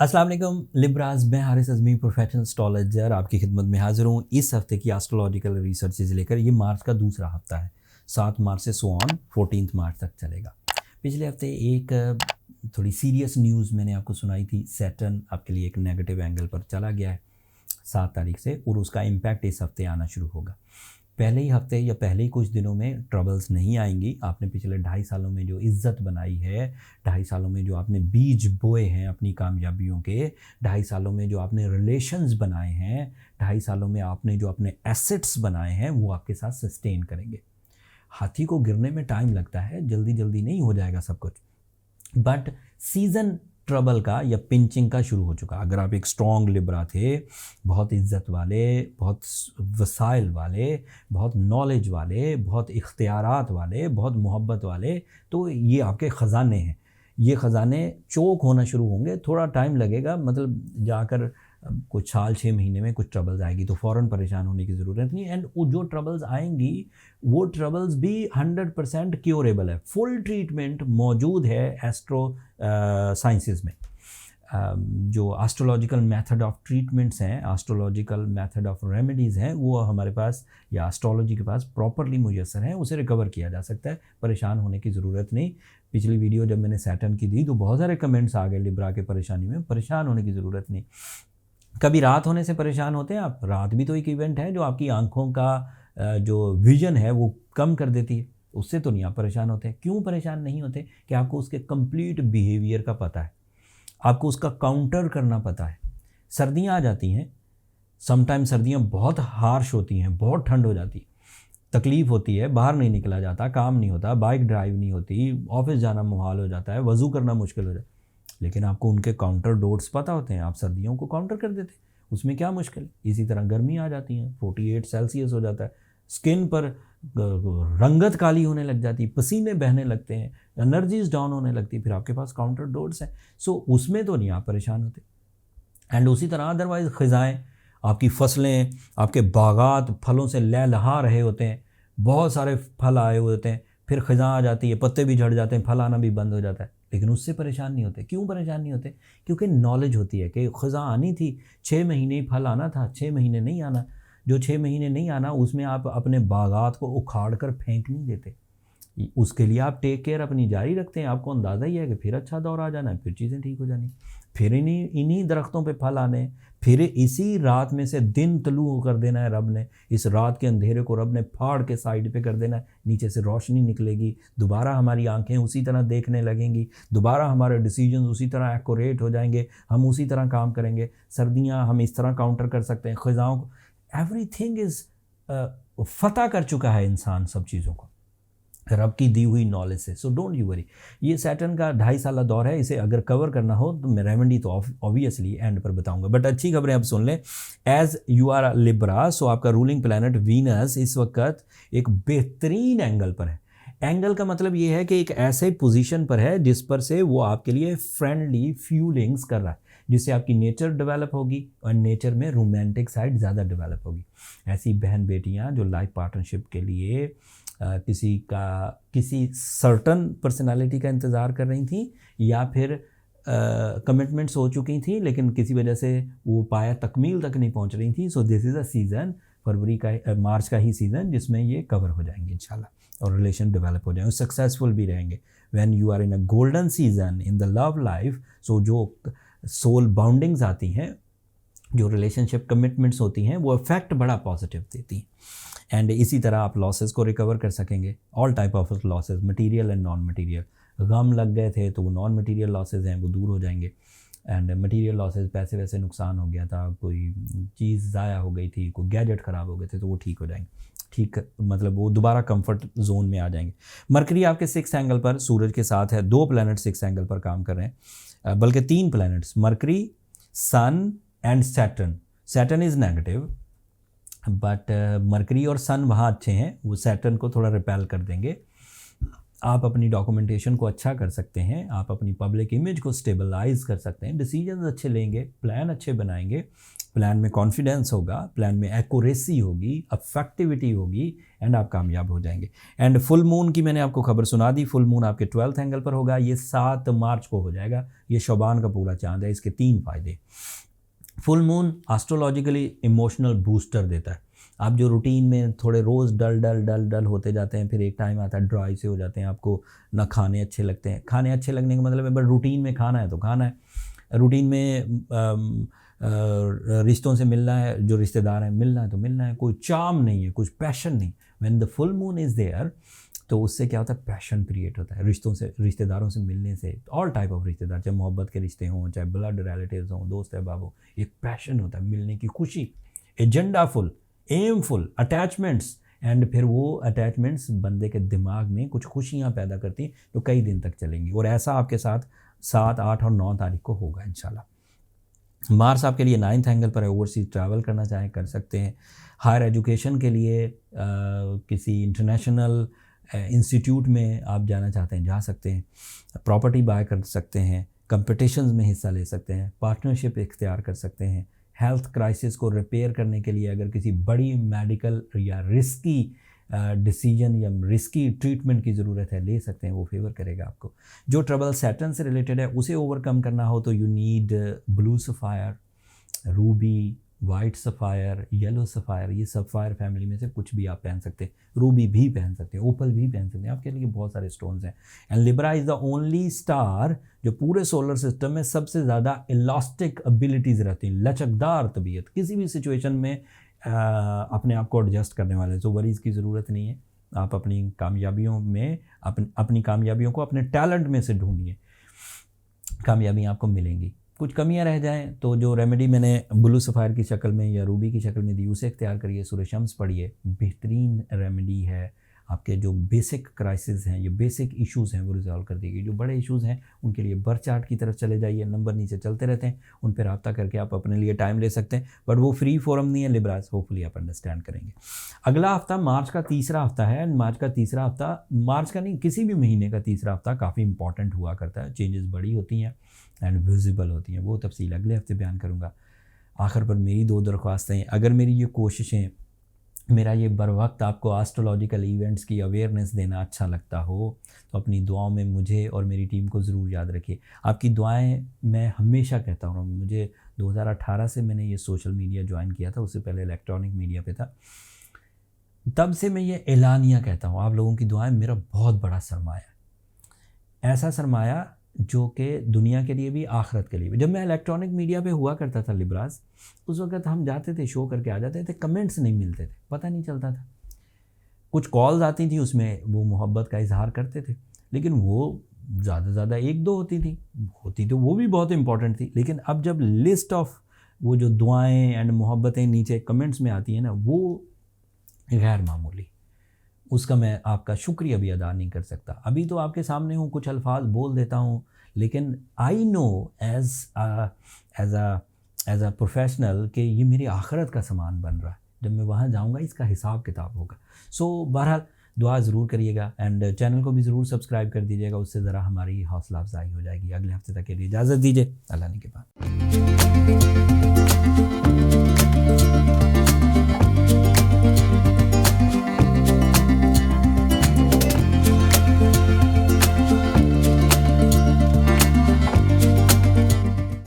अस्सलाम वालेकुम लिब्रास, मैं हारिस अज़मी प्रोफेशनल एस्ट्रोलॉजर आपकी खिदमत में हाजिर हूँ इस हफ्ते की एस्ट्रोलॉजिकल रिसर्चेज लेकर। ये मार्च का दूसरा हफ्ता है, 7 मार्च से सो ऑन 14 मार्च तक चलेगा। पिछले हफ्ते एक थोड़ी सीरियस न्यूज़ मैंने आपको सुनाई थी। सैटर्न आपके लिए एक नेगेटिव एंगल पर चला गया है 7 तारीख से, और उसका इम्पैक्ट इस हफ्ते आना शुरू होगा। पहले ही हफ्ते या पहले ही कुछ दिनों में ट्रबल्स नहीं आएंगी। आपने पिछले 2.5 सालों में जो इज़्ज़त बनाई है, 2.5 सालों में जो आपने बीज बोए हैं अपनी कामयाबियों के, 2.5 सालों में जो आपने रिलेशंस बनाए हैं, 2.5 सालों में आपने जो अपने एसेट्स बनाए हैं, वो आपके साथ सस्टेन करेंगे। हाथी को गिरने में टाइम लगता है, जल्दी जल्दी नहीं हो जाएगा सब कुछ, बट सीज़न ट्रबल का या पिंचिंग का शुरू हो चुका। अगर आप एक स्ट्रॉन्ग लिब्रा थे, बहुत इज़्ज़त वाले, बहुत वसाइल वाले, बहुत नॉलेज वाले, बहुत इख्तियारात वाले, बहुत मोहब्बत वाले, तो ये आपके ख़जाने हैं। ये ख़जाने चोक होना शुरू होंगे, थोड़ा टाइम लगेगा, मतलब जाकर कुछ साल 6 महीने में कुछ ट्रबल्स आएगी तो फ़ौरन परेशान होने की ज़रूरत नहीं। एंड वो जो ट्रबल्स आएंगी वो ट्रबल्स भी 100% क्योरेबल है। फुल ट्रीटमेंट मौजूद है एस्ट्रो साइंसेस में। जो एस्ट्रोलॉजिकल मेथड ऑफ ट्रीटमेंट्स हैं, एस्ट्रोलॉजिकल मेथड ऑफ रेमेडीज़ हैं, वो हमारे पास या एस्ट्रोलॉजी के पास प्रॉपरली मुयस्सर हैं। उसे रिकवर किया जा सकता है, परेशान होने की ज़रूरत नहीं। पिछली वीडियो जब मैंने सैटर्न की दी तो बहुत सारे कमेंट्स आ गए लिब्रा के परेशानी में। परेशान होने की ज़रूरत नहीं। कभी रात होने से परेशान होते हैं आप? रात भी तो एक इवेंट है जो आपकी आंखों का जो विजन है वो कम कर देती है। उससे तो नहीं आप परेशान होते। क्यों परेशान नहीं होते? कि आपको उसके कंप्लीट बिहेवियर का पता है, आपको उसका काउंटर करना पता है। सर्दियाँ आ जाती हैं, समटाइम सर्दियाँ बहुत हार्श होती हैं, बहुत ठंड हो जाती है, तकलीफ़ होती है, बाहर नहीं निकला जाता, काम नहीं होता, बाइक ड्राइव नहीं होती, ऑफिस जाना मुहाल हो जाता है, वज़ू करना मुश्किल हो जाता है। लेकिन आपको उनके काउंटर डोट्स पता होते हैं, आप सर्दियों को काउंटर कर देते हैं, उसमें क्या मुश्किल है। इसी तरह गर्मी आ जाती है, 48 सेल्सियस हो जाता है, स्किन पर रंगत काली होने लग जाती है, पसीने बहने लगते हैं, एनर्जीज डाउन होने लगती है, फिर आपके पास काउंटर डोट्स हैं। सो उसमें तो नहीं आप परेशान होते। एंड उसी तरह अदरवाइज़ ख़ज़ाएँ, आपकी फसलें, आपके बागात फलों से लहलहा रहे होते हैं, बहुत सारे फल आए हुए होते हैं, फिर ख़ज़ां आ जाती है, पत्ते भी झड़ जाते हैं, फल आना भी बंद हो जाता है, लेकिन उससे परेशान नहीं होते। क्यों परेशान नहीं होते? क्योंकि नॉलेज होती है कि ख़ज़ां आनी थी, 6 महीने ही फल आना था, 6 महीने नहीं आना। जो 6 महीने नहीं आना उसमें आप अपने बागात को उखाड़ कर फेंक नहीं देते, उसके लिए आप टेक केयर अपनी जारी रखते हैं। आपको अंदाज़ा ही है कि फिर अच्छा दौर आ जाना है, फिर चीज़ें ठीक हो जानी, फिर इन्हीं दरख्तों पे फल आने, फिर इसी रात में से दिन तलू कर देना है रब ने। इस रात के अंधेरे को रब ने फाड़ के साइड पे कर देना है, नीचे से रोशनी निकलेगी, दोबारा हमारी आंखें उसी तरह देखने लगेंगी, दोबारा हमारे डिसीजन उसी तरह एक्यूरेट हो जाएंगे, हम उसी तरह काम करेंगे। सर्दियाँ हम इस तरह काउंटर कर सकते हैं ख़ज़ाओं को। एवरीथिंग इज़ फ़तह कर चुका है इंसान सब चीज़ों को रब की दी हुई नॉलेज से। So don't you worry. ये सैटर्न का 2.5 साल दौर है, इसे अगर कवर करना हो तो मैं रेमेडी तो ऑब्वियसली एंड पर बताऊंगा, बट अच्छी खबरें अब सुन लें। एज यू आर लिब्रा, सो आपका रूलिंग प्लैनेट वीनस इस वक्त एक बेहतरीन एंगल पर है। एंगल का मतलब ये है कि एक ऐसे पोजीशन पर है जिस पर से वो आपके लिए फ्रेंडली फ्यूलिंग्स कर रहा है, जिससे आपकी नेचर डेवलप होगी और नेचर में रोमांटिक साइड ज़्यादा डेवलप होगी। ऐसी बहन बेटियाँ जो लाइफ पार्टनरशिप के लिए किसी सर्टन पर्सनालिटी का इंतज़ार कर रही थी, या फिर कमिटमेंट्स हो चुकी थी लेकिन किसी वजह से वो पाया तकमील तक नहीं पहुंच रही थी। So this is a season, फरवरी का मार्च का ही सीज़न, जिसमें ये कवर हो जाएंगे इंशाल्लाह और रिलेशन डेवलप हो जाएंगे, सक्सेसफुल भी रहेंगे। When you are in a golden season in the love life, so जो सोल बाउंडिंग्स आती हैं, जो रिलेशनशिप कमिटमेंट्स होती हैं, वो इफेक्ट बड़ा पॉजिटिव देती हैं। एंड इसी तरह आप लॉसेस को रिकवर कर सकेंगे, all type of losses, material and non material. गम लग गए थे तो वो नॉन मटेरियल लॉसेस हैं, वो दूर हो जाएंगे। एंड मटेरियल लॉसेस, पैसे वैसे नुकसान हो गया था, कोई चीज़ ज़ाया हो गई थी, कोई गैजेट ख़राब हो गए थे, तो वो ठीक हो जाएंगे। ठीक मतलब वो दोबारा कंफर्ट जोन में आ जाएंगे। मरकरी आपके 6th एंगल पर सूरज के साथ है, 2 प्लैनेट 6th एंगल पर काम कर रहे हैं, बल्कि 3 planets, Mercury, sun and Saturn. Saturn is negative, but Mercury और सन वहाँ अच्छे हैं, वो सैटर्न को थोड़ा रिपेल कर देंगे। आप अपनी डॉक्यूमेंटेशन को अच्छा कर सकते हैं, आप अपनी पब्लिक इमेज को स्टेबलाइज कर सकते हैं, डिसीजंस अच्छे लेंगे, प्लान अच्छे बनाएंगे, प्लान में कॉन्फिडेंस होगा, प्लान में एक्यूरेसी होगी, अफेक्टिविटी होगी एंड आप कामयाब हो जाएंगे। एंड फुल मून की मैंने आपको खबर सुना दी। फुल मून आपके 12th एंगल पर होगा, ये 7 मार्च को हो जाएगा। ये शोबान का पूरा चांद है। इसके 3 फ़ायदे। Full moon astrologically emotional booster देता है। आप जो रूटीन में थोड़े रोज़ डल डल डल डल होते जाते हैं, फिर एक टाइम आता है ड्राई से हो जाते हैं, आपको ना खाने अच्छे लगते हैं। खाने अच्छे लगने का मतलब है बट रूटीन में खाना है तो खाना है, रूटीन में रिश्तों से मिलना है, जो रिश्तेदार हैं मिलना है तो मिलना है, कोई चार्म नहीं है, कुछ पैशन नहीं। When the full moon is there तो उससे क्या होता है, पैशन क्रिएट होता है रिश्तों से, रिश्तेदारों से मिलने से। ऑल टाइप ऑफ रिश्तेदार, चाहे मोहब्बत के रिश्ते हों, चाहे ब्लड रिलेटिव्स हों, दोस्त अहबाब हो, एक पैशन होता है मिलने की खुशी, एजेंडाफुल, एमफुल, अटैचमेंट्स। एंड फिर वो अटैचमेंट्स बंदे के दिमाग में कुछ खुशियाँ पैदा करती हैं जो कई दिन तक चलेंगी। और ऐसा आपके साथ 7, 8 और 9 तारीख को होगा इंशाल्लाह। मार्स आपके लिए 9th एंगल पर है। ओवरसीज ट्रैवल करना चाहें कर सकते हैं। हायर एजुकेशन के लिए किसी इंटरनेशनल इंस्टीट्यूट में आप जाना चाहते हैं जा सकते हैं। प्रॉपर्टी बाय कर सकते हैं, कंपटीशंस में हिस्सा ले सकते हैं, पार्टनरशिप इख्तियार कर सकते हैं। हेल्थ क्राइसिस को रिपेयर करने के लिए अगर किसी बड़ी मेडिकल या रिस्की डिसीजन या रिस्की ट्रीटमेंट की ज़रूरत है ले सकते हैं, वो फेवर करेगा आपको। जो ट्रबल सैटर्न से रिलेटेड है उसे ओवरकम करना हो तो you need blue sapphire, Ruby, white sapphire, yellow sapphire. ये सफ़ायर फैमिली में से कुछ भी आप पहन सकते हैं। रूबी भी पहन सकते हैं, ओपल भी पहन सकते हैं, आपके लिए बहुत सारे स्टोन्स हैं। And Libra is the only star जो पूरे सोलर सिस्टम में सबसे ज़्यादा इलास्टिक एबिलिटीज़ रहती हैं, लचकदार तबीयत, किसी भी सिचुएशन में अपने आप को एडजस्ट करने वाले। तो वरीज़ की ज़रूरत नहीं है। आप अपनी कामयाबियों में अपनी कामयाबियों को अपने टैलेंट में से ढूंढिए, कामयाबी आपको मिलेंगी। कुछ कमियां रह जाएं तो जो रेमेडी मैंने ब्लू सफ़ायर की शक्ल में या रूबी की शक्ल में दी उसे इख्तियार करिए। सूरह शम्स पढ़िए, बेहतरीन रेमेडी है। आपके जो बेसिक क्राइसिस हैं, ये बेसिक इश्यूज़ हैं वो रिजॉल्व कर देगी। जो बड़े इश्यूज़ हैं उनके लिए बर्थ चार्ट की तरफ चले जाइए, नंबर नीचे चलते रहते हैं, उन पर रब्ता करके आप अपने लिए टाइम ले सकते हैं। बट वो फ्री फोरम नहीं है लिब्रास, होपफुली आप अंडरस्टैंड करेंगे। अगला हफ्ता मार्च का तीसरा हफ्ता है। मार्च का तीसरा हफ्ता, मार्च का नहीं किसी भी महीने का तीसरा हफ्ता काफ़ी इंपॉर्टेंट हुआ करता है। चेंजेस बड़ी होती हैं एंड विजिबल होती हैं, वो तफसील अगले हफ्ते बयान करूँगा। आखिर पर मेरी 2 दरख्वास्तें, अगर मेरी ये कोशिशें, मेरा ये बर वक्त आपको एस्ट्रोलॉजिकल इवेंट्स की अवेयरनेस देना अच्छा लगता हो तो अपनी दुआओं में मुझे और मेरी टीम को ज़रूर याद रखिए। आपकी दुआएं मैं हमेशा कहता हूँ। मुझे 2018 से मैंने ये सोशल मीडिया ज्वाइन किया था, उससे पहले इलेक्ट्रॉनिक मीडिया पे था। तब से मैं ये एलानिया कहता हूँ, आप लोगों की दुआएं मेरा बहुत बड़ा सरमाया, ऐसा सरमाया जो कि दुनिया के लिए भी आखिरत के लिए भी। जब मैं इलेक्ट्रॉनिक मीडिया पे हुआ करता था लिब्रास, उस वक्त हम जाते थे, शो करके आ जाते थे, कमेंट्स नहीं मिलते थे, पता नहीं चलता था। कुछ कॉल्स आती थी, उसमें वो मोहब्बत का इजहार करते थे, लेकिन वो ज़्यादा से ज़्यादा 1-2 होती तो वो भी बहुत इंपॉर्टेंट थी। लेकिन अब जब लिस्ट ऑफ वो जो दुआएँ एंड मोहब्बतें नीचे कमेंट्स में आती हैं ना, वो गैर मामूली, उसका मैं आपका शुक्रिया भी अदा नहीं कर सकता। अभी तो आपके सामने हूँ, कुछ अल्फाज बोल देता हूँ, लेकिन I know as a professional कि ये मेरी आखिरत का सामान बन रहा है। जब मैं वहाँ जाऊँगा इसका हिसाब किताब होगा। सो बहरहाल दुआ ज़रूर करिएगा एंड चैनल को भी ज़रूर सब्सक्राइब कर दीजिएगा, उससे ज़रा हमारी हौसला अफजाई हो जाएगी। अगले हफ्ते तक के लिए इजाज़त दीजिए, अल्लाह ने के बाद।